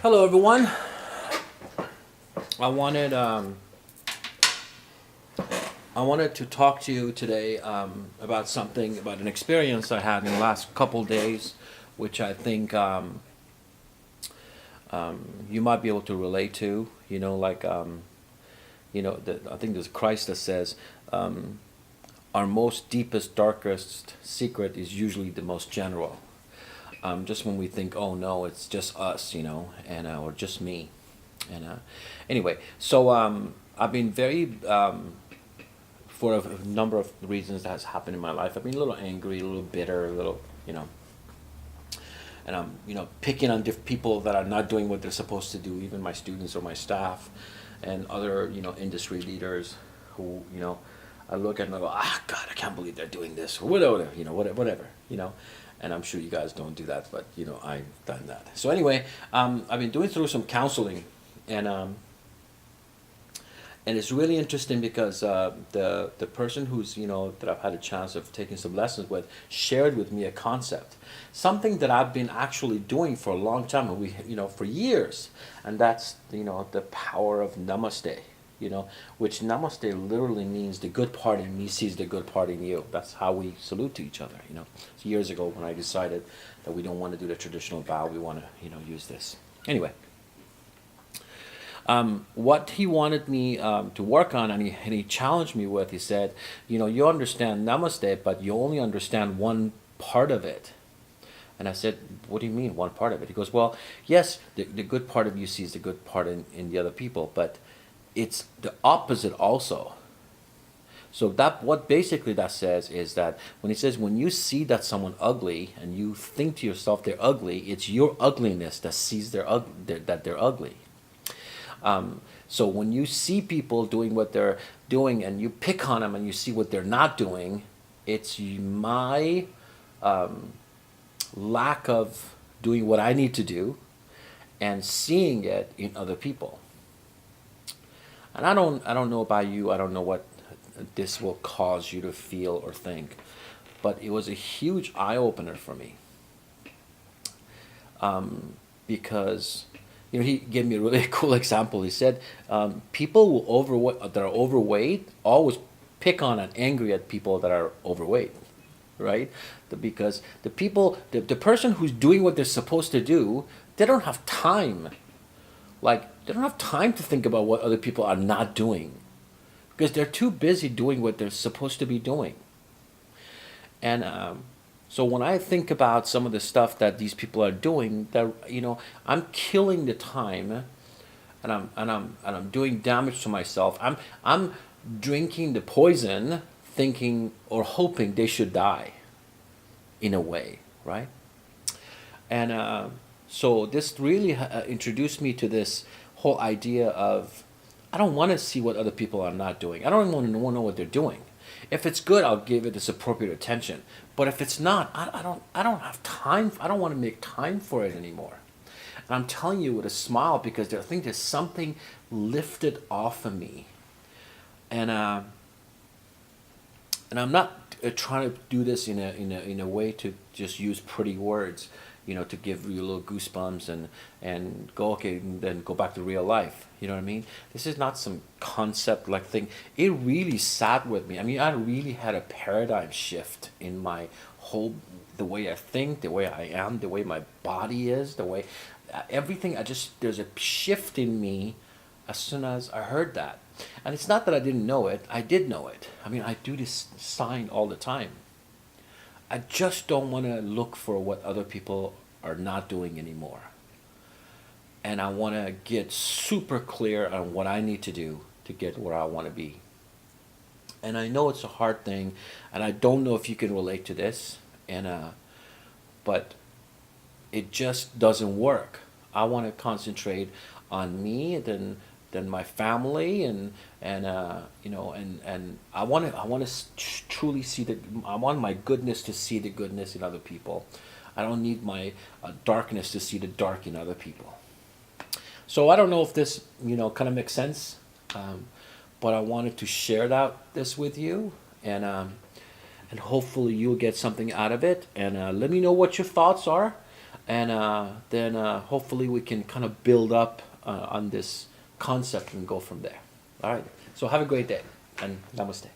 Hello, everyone. I wanted I wanted to talk to you today about something about an experience I had in the last couple days, which I think you might be able to relate to. I think there's Christ that says our most deepest, darkest secret is usually the most general. Just when we think, oh no, it's just us, and or just me. And anyway, so I've been very, for a number of reasons that has happened in my life. I've been a little angry, a little bitter, a little, and I'm, picking on people that are not doing what they're supposed to do, even my students or my staff, and other, industry leaders who, I look at and I go, God, I can't believe they're doing this, or whatever, whatever. And I'm sure you guys don't do that, but I've done that. So anyway, I've been doing through some counseling, and it's really interesting because the person who's that I've had a chance of taking some lessons with shared with me a concept, something that I've been actually doing for a long time, and we for years, and that's the power of Namaste. Which Namaste literally means the good part in me sees the good part in you. That's how we salute to each other. So years ago when I decided that we don't want to do the traditional bow, we want to use this. Anyway, what he wanted me to work on, and he challenged me with, he said, you understand Namaste, but you only understand one part of it. And I said, what do you mean, one part of it? He goes, well, yes, the good part of you sees the good part in the other people, but it's the opposite also. So what basically that says is that when he says, when you see that someone ugly and you think to yourself they're ugly, it's your ugliness that sees that they're ugly. So when you see people doing what they're doing and you pick on them and you see what they're not doing, it's my lack of doing what I need to do and seeing it in other people. And I don't know about you. I don't know what this will cause you to feel or think, but it was a huge eye opener for me. Because he gave me a really cool example. He said people that are overweight always pick on and angry at people that are overweight, right? Because the person who's doing what they're supposed to do, they don't have time. They don't have time to think about what other people are not doing because they're too busy doing what they're supposed to be doing. And so when I think about some of the stuff that these people are doing, that I'm killing the time, and I'm doing damage to myself. I'm drinking the poison, thinking or hoping they should die, in a way, right? And so this really introduced me to this whole idea of I don't want to see what other people are not doing. I don't want to know what they're doing. If it's good, I'll give it this appropriate attention. But if it's not, I don't have time. I don't want to make time for it anymore. And I'm telling you with a smile because I think there's something lifted off of me. And I'm not trying to do this in a way to just use pretty words, to give you a little goosebumps and go, okay, and then go back to real life. You know what I mean? This is not some concept like thing. It really sat with me. I mean, I really had a paradigm shift in my the way I think, the way I am, the way my body is, the way everything. There's a shift in me as soon as I heard that. And it's not that I didn't know it. I did know it. I mean, I do this sign all the time. I just don't want to look for what other people are not doing anymore. And I want to get super clear on what I need to do to get where I want to be. And I know it's a hard thing, and I don't know if you can relate to this, but it just doesn't work. I want to concentrate on me, then my family, and I want to truly see I want my goodness to see the goodness in other people. I don't need my darkness to see the dark in other people. So I don't know if this kind of makes sense, but I wanted to share this with you, and hopefully you'll get something out of it. And let me know what your thoughts are. and then hopefully we can kind of build up on this concept and go from there. All right. So have a great day and namaste.